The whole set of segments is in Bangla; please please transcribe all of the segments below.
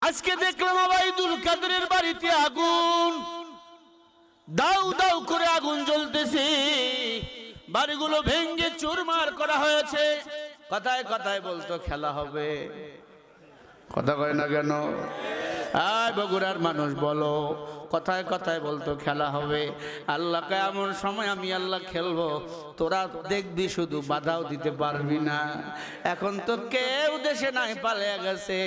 আজকে দেখলাম ওবাইদুল কাদেরের বাড়িতে আগুন, দাউ দাউ করে আগুন জ্বলতেছে, বাড়িগুলো ভেঙে চুরমার করা হয়েছে। কথায় কথায় বলতো খেলা হবে, কথা কয় না কেন? আয় বগুড়ার মানুষ বলো, কথায় কথায় বলতো খেলা হবে। আল্লাহকে এমন সময় আমি আল্লাহ খেলবো, তোরা দেখবি শুধু বাধাও দিতে পারবি না। এখন তো কেউ দেশে নাই, পালিয়ে গেছে।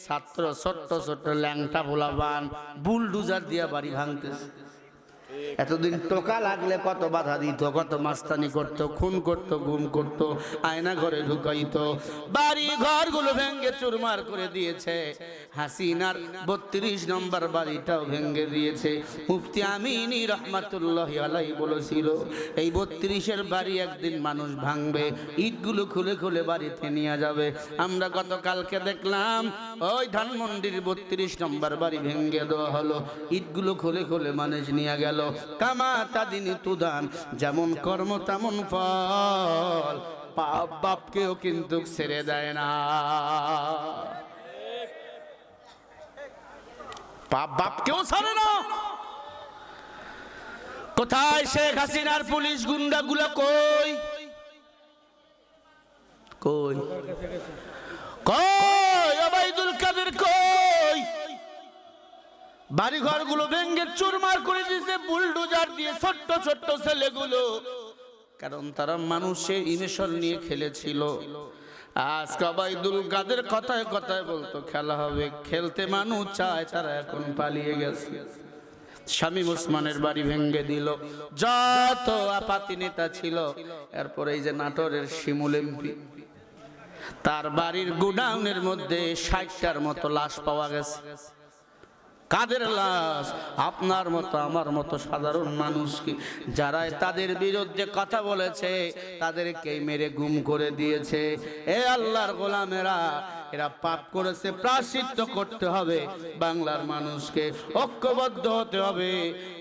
ছাত্র ছোট্ট ছোট্ট ল্যাংটা ভোলাবান বুলডুজার দিয়া বাড়ি ভাঙতেছে। এতদিন টোকা লাগলে কত বাধা দিত, কত মাস্তানি করত, খুন করত, গুম করত, আয়না ঘরে ঢুকাইতো, বাড়ি ঘরগুলো ভেঙে চুরমার করে দিয়েছে। হাসিনার ৩২ নম্বর বাড়িটাও ভেঙে দিয়েছে। মুফতি আমিনী রহমাতুল্লাহি আলাইহি বলেছিল, এই ৩২-এর বাড়ি একদিন মানুষ ভাঙবে, ইটগুলো খুলে খুলে বাড়িতে নিয়ে যাবে। আমরা গতকালকে দেখলাম ওই ধানমন্ডির ৩২ নম্বর বাড়ি ভেঙে দেওয়া হলো, ইটগুলো খুলে খুলে মানুষ নিয়ে গেল। কামা তাদিনী তুদান, যেমন কর্ম তেমন ফল। পাপ বাপকেও কিন্তু ছেড়ে দেয় না, পাপ বাপকেও ছাড়ে না। কোথায় শেখ হাসিনার পুলিশ গুন্ডাগুলো? কই কই কই ওবাইদুল কাদের কই? বাড়ি ঘরগুলো ভেঙে চুরমার করে দিয়েছে বুলডোজার দিয়ে, ছোট্ট ছোট্ট ছেলেগুলো, কারণ তারা মানুষের ইমোশন নিয়ে খেলেছিল। আজকে ওবাইদুল কাদের কথায় কথায় বলতো খেলা হবে, খেলতে মানুষ চায়, তারা এখন পালিয়ে গেছে। শামীম ওসমানের বাড়ি ভেঙে দিল, যত আপাতি নেতা ছিল। এরপরে এই যে নাটোরের শিমুল এমপি, তার বাড়ির গোডাউনের মধ্যে ৬০টার মতো লাশ পাওয়া গেছে। কাদের লাশ? আপনার মতো আমার মতো সাধারণ মানুষকে, যারা তাদের বিরুদ্ধে কথা বলেছে তাদেরকে মেরে গুম করে দিয়েছে। এ আল্লাহর গোলামেরা, এরা পাপ করেছে, প্রায়শ্চিত্ত করতে হবে। বাংলার মানুষকে ঐক্যবদ্ধ হতে হবে,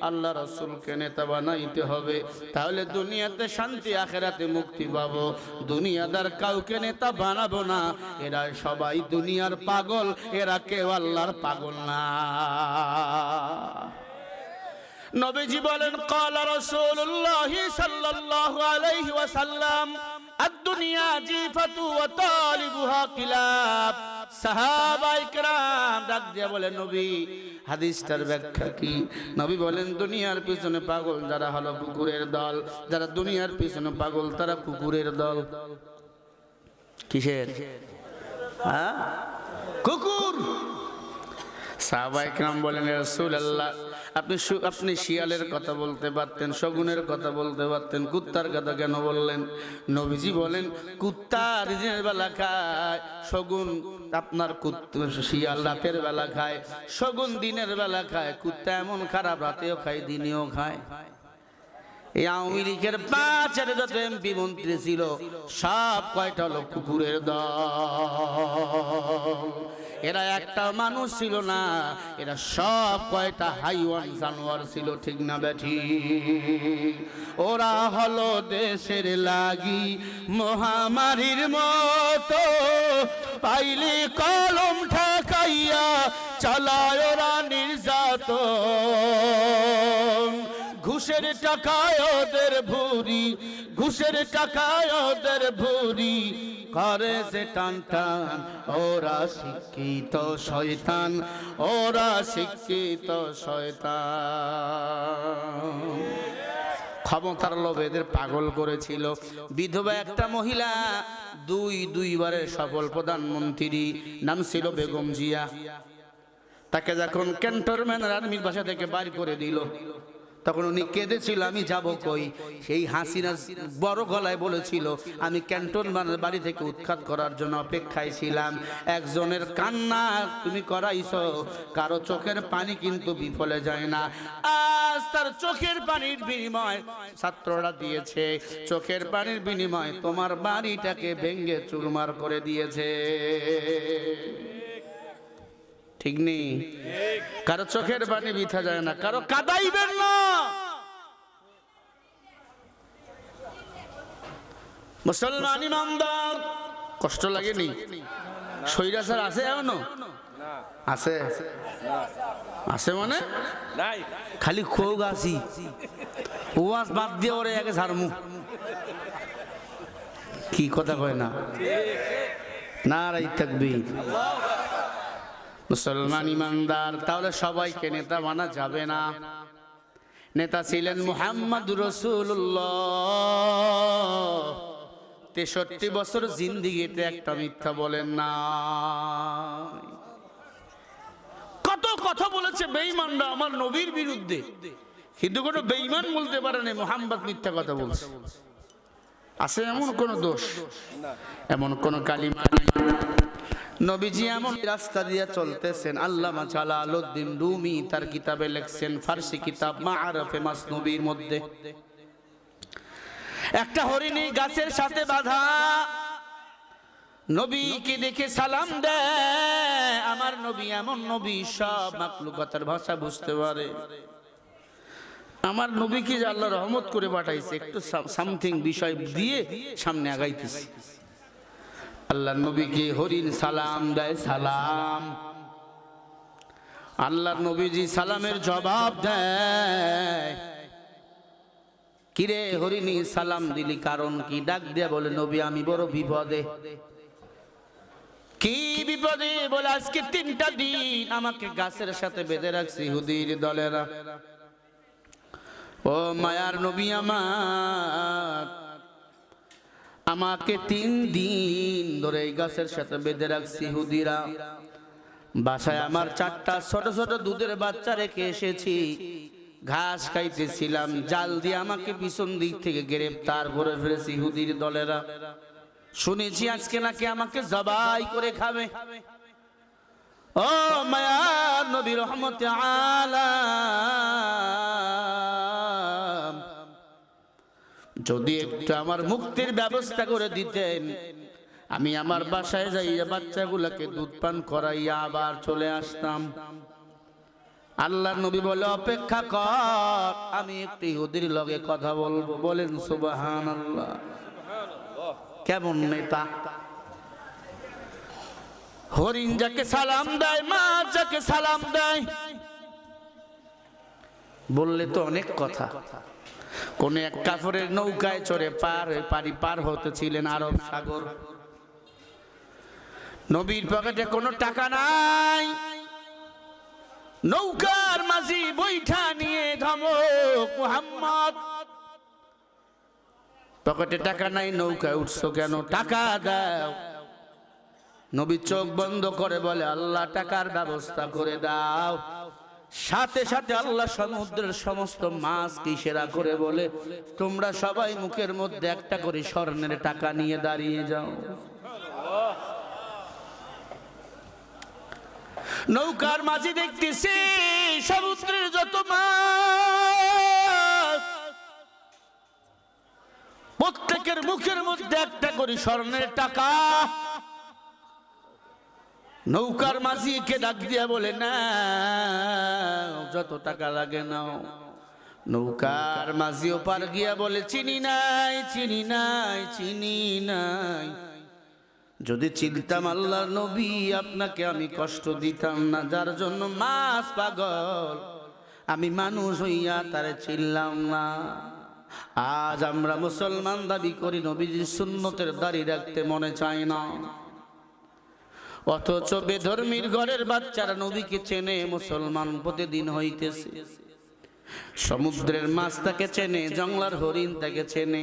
আল্লাহ রাসূলকে নেতা বানাইতে হবে, তাহলে দুনিয়াতে শান্তি, আখিরাতে মুক্তি পাবো। দুনিয়াদার কাউকে নেতা বানাবো না, এরা সবাই দুনিয়ার পাগল, এরা কেউ আল্লাহর পাগল না। নবীজি বলেন, ক্বালা রাসূলুল্লাহ সাল্লাল্লাহু আলাইহি ওয়াসাল্লাম, আদ-দুনিয়া জিফাতু ওয়া তালিবুহা কিলাব। সাহাবায়ে কেরাম ডাক দিয়ে বলেন, নবী হাদিসটার ব্যাখ্যা কি? নবী বলেন, দুনিয়ার পিছনে পাগল যারা হলো কুকুরের দল, যারা দুনিয়ার পিছনে পাগল তারা কুকুরের দল। কিসের? হ্যাঁ, কুকুর। সাহাবায়ে কেরাম বলেন, ইয়া রাসূলুল্লাহ, আপনি শিয়ালের কথা বলতে পারতেন, শগুনের কথা বলতে পারতেন, কুত্তার কথা কেন বললেন? নবীজি বলেন, কুত্তা দিনের বেলা খায়, শগুন আপনার শিয়াল রাতের বেলা খায়, শগুন দিনের বেলা খায়। কুত্তা এমন খারাপ, রাতেও খায় দিনেও খায়। এই আওয়ামী লীগের ৫-এর যত এমপি মন্ত্রী ছিল সব কয়টা হলো কুকুরের দল। এরা একটা মানুষ ছিল না, এরা সব কয়টা হাইওয়ান জানোয়ার ছিল, ঠিক না বেঠি? ওরা হলো দেশের লাগি মহামারীর মতো, পাইলে কলম ঠেকাইয়া চালায় ওরা নির্যাতন। ঘুষের টাকায় ওদের ভুরি, ঘুষের টাকায় ওদের ভুরি করে যে টান টান। ওরা শিক্ষিত শয়তান, ওরা শিক্ষিত শয়তান। ক্ষমতার লোভে এদের পাগল করেছিল। বিধবা একটা মহিলা, দুইবারের সফল প্রধানমন্ত্রী, নাম ছিল বেগম জিয়া। তাকে যখন ক্যান্টনমেন্ট আর্মির বাসা থেকে বাইর করে দিল, তখন উনি কেঁদেছিল, আমি যাব কই? সেই হাসিনা বড় গলায় বলেছিল, আমি ক্যান্টনমেন্টের বাড়ি থেকে উৎখাত করার জন্য অপেক্ষায় ছিলাম। একজনের কান্না তুমি করাইছো, কারো চোখের পানি কিন্তু বিফলে যায় না। আজ তার চোখের পানির বিনিময় ছাত্ররা দিয়েছে, চোখের পানির বিনিময় তোমার বাড়িটাকে ভেঙে চুরমার করে দিয়েছে। ঠিক নেই? কারো চোখের পানি বৃথা যায় না, কারো কাঁদাইবেন না। মুসলমান ইমানদার, কষ্ট লাগেনি? স্বৈরাচার আছে এখনো? আছে আছে মানে খালি খোগ আসি ওয়াজ বাদ দিয়ে ওরে আগে ঝাড়মু, কি কথা কয় না? নারাই তাকবীর। মুসলমান ইমানদার, তাহলে সবাইকে নেতা মানা যাবে না। নেতা ছিলেন মুহাম্মদুর রাসূলুল্লাহ। 63 বছর জিন্দেগিতে একটা মিথ্যা বলেন না। কত কথা বলেছে বেঈমানরা আমার নবীর বিরুদ্ধে, কিন্তু কোনো বেঈমান বলতে পারে না মুহাম্মদ মিথ্যা কথা বলছে। আছে এমন কোন দোষ? এমন কোন কালিমা নাই। নবীজি এমন রাস্তা দিয়ে চলতেছেন, আল্লামা জালালউদ্দিন রুমি তার কিতাবে লিখছেন, ফারসি কিতাব মাআরিফে মাসনবীর মধ্যে, একটা হরিণী গাছের সাথে বাঁধা নবীকে দেখে সালাম দেয়। আমার নবী এমন নবী, সব মাখলুকাতের ভাষা বুঝতে পারে। আমার নবীকে যে আল্লাহ রহমত করে পাঠাইছে, একটু সামথিং বিষয় দিয়ে সামনে আগাইতেছে। আল্লাহ নবীকে হরিণ সালাম দেয়, সালাম। আল্লাহ নবীজি সালামের জবাব দেয়, কিরে হরিণী সালাম দিলি কারণ কি? ডাক দিয়া বলে, নবী আমি বড় বিপদে। কি বিপদে? বলে আজকে 3টা দিন আমাকে গাছের সাথে বেঁধে রাখছে ইহুদির দলেরা। ও মায়ার নবী আমার, আমাকে 3 দিন ধরে এই গাছের সাথে বেঁধে রাখছে ইহুদিরা। বাসায় আমার 4টা ছোট ছোট দুধের বাচ্চা রেখে এসেছি, ঘাস খাইতেছিলাম, জাল দিয়ে আমাকে পিছন দিক থেকে গ্রেফতার করে ফেলেছে ইহুদির দলেরা। শুনেছি আজকে নাকি আমাকে জবাই করে খাবে। ও মায়ার নবী রহমতে আলাম, যদি একটু আমার মুক্তির ব্যবস্থা করে দিতেন, আমি আমার বাসায় যাইয়া বাচ্চাগুলোকে দুধ পান করাইয়া আবার চলে আসতাম। আল্লাহর নবী বলে, অপেক্ষা কর, আমি একটু ইহুদির লগে কথা বলবো। বলেন সুবহানাল্লাহ। কেমন নেতা! হরিণ যাকে সালাম দেয়, মাছ যাকে সালাম দেয়, বললে তো অনেক কথা। কোন এক কাফেরের নৌকায় চড়ে পার হতেছিলেন আরব সাগর। নবীর পকেটে কোনো টাকা নাই, নৌকার মাঝি বৈঠা নিয়ে ধমক, মুহাম্মদ পকেটে টাকা নাই, নৌকায় উঠছো কেন? টাকা দাও। নবী চোখ বন্ধ করে বলে, আল্লাহ টাকার ব্যবস্থা করে দাও। সাথে সাথে আল্লাহ সমুদ্রের সমস্ত মাছকে ইশারা করে বলে, তোমরা সবাই মুখের মধ্যে একটা করে স্বর্ণের টাকা নিয়ে দাঁড়িয়ে যাও। নৌকার মাঝি দেখতেছে সমুদ্রের যত মাছ, প্রত্যেকের মুখের মধ্যে একটা করে স্বর্ণের টাকা। নৌকার মাঝিকে ডাক দিয়া বলে, না যত টাকা লাগে নাও। নৌকার মাঝি ওপার গিয়া বলে, চিনি নাই, চিনি নাই, চিনি নাই। যদি চিনতাম আল্লাহর নবী, আপনাকে আমি কষ্ট দিতাম না। যার জন্য মাছ পাগল, আমি মানুষ হইয়া তারে চিনলাম না। আজ আমরা মুসলমান দাবি করি, নবীজির সুন্নতের দাড়ি রাখতে মনে চায় না, অথচ বেধর্মীর ঘরের বাচ্চারা নবীকে চেনে। মুসলমান প্রতিদিন হইতেছে, সমুদ্রের মাছ তাকে চেনে, জংলার হরিণ তাকে চেনে।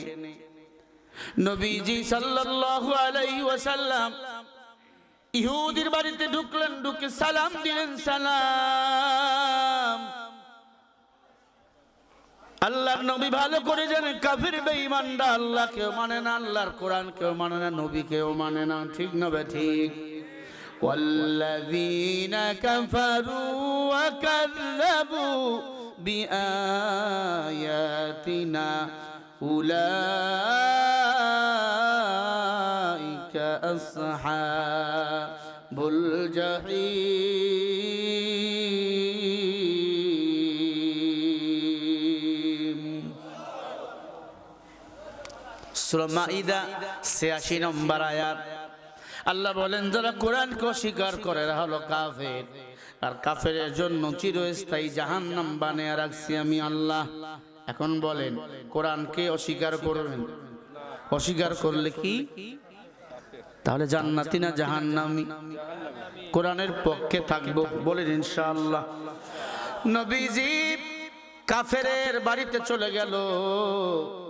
নবীজি সাল্লাল্লাহু আলাইহি ওয়াসাল্লাম ইহুদির বাড়িতে ঢুকলেন, ঢুকে সালাম দিলেন, সালাম। আল্লাহর নবী ভালো করে জানেন কাফির বেঈমানরা আল্লাহ কেউ মানে না, আল্লাহর কোরআন কেউ মানে না, নবী কেউ মানে না। ঠিক না বে ঠিক? والذين كفروا وكذبوا بآياتنا أولئك أصحاب الجحيم। সূরা মাইদা ৮৬ নম্বর আয়াত। আল্লাহ বলেন যারা কোরআনকে অস্বীকার করে এরা হলো কাফের, আর কাফেরের জন্য চিরস্থায়ী জাহান্নাম বানিয়ে রাখছি আমি আল্লাহ। এখন বলেন কোরআনকে অস্বীকার করবেন, অস্বীকার করলে কি তাহলে জান্নাতি না জাহান্নামী? কোরআনের পক্ষে থাকবো বলেন ইনশাআল্লাহ। নবীজি কাফেরের বাড়িতে চলে গেল,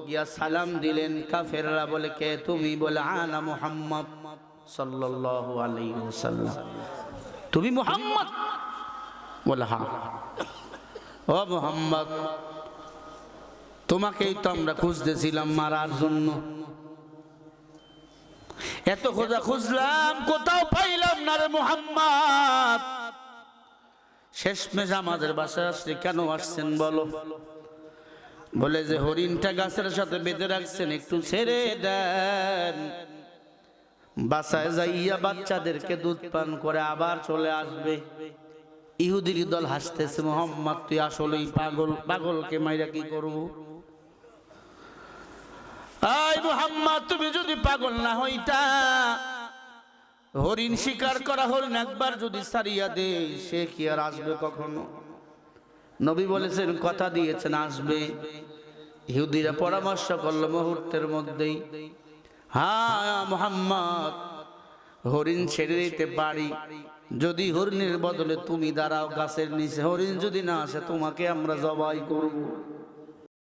গিয়া সালাম দিলেন। কাফেররা বলে কে তুমি? বলে আনা মুহাম্মদ সাল্লাল্লাহু আলাইহি ওয়াসাল্লাম। তুমি মুহাম্মদ? বলে হ্যাঁ। ও মুহাম্মদ, তোমাকেই তো আমরা খুঁজতেছিলাম মারার জন্য, এত খোঁজা খুঁজলাম কোথাও পাইলাম না রে মুহাম্মদ। শেষমেশ আমাদের বাসায় আসলে কেন আসছেন বলো? বলে যে হরিণটা গাছের সাথে বেঁধে রাখছেন, একটু ছেড়ে দেন, বাসায় যাইয়া বাচ্চাদেরকে দুধ পান করে আবার চলে আসবে। ইহুদির দল হাসতেছে, মুহাম্মদ তুই আসলেই পাগল, পাগলকে মাইরা কি করব? আয় মুহাম্মদ, তুমি যদি পাগল না হইতা, হরিণ শিকার করা হরিণ একবার যদি সারিয়া দে, সে কি আর আসবে কখনো? নবী বলেছেন, কথা দিয়েছেন আসবে। ইহুদিরা পরামর্শ করলো মুহূর্তের মধ্যেই, হ্যাঁ মুহাম্মদ হরিণ ছেড়ে দিতে পারি, যদি হরিণের বদলে তুমি দাঁড়াও গাছের নিচে, হরিণ যদি না আসে তোমাকে আমরা জবাই করব।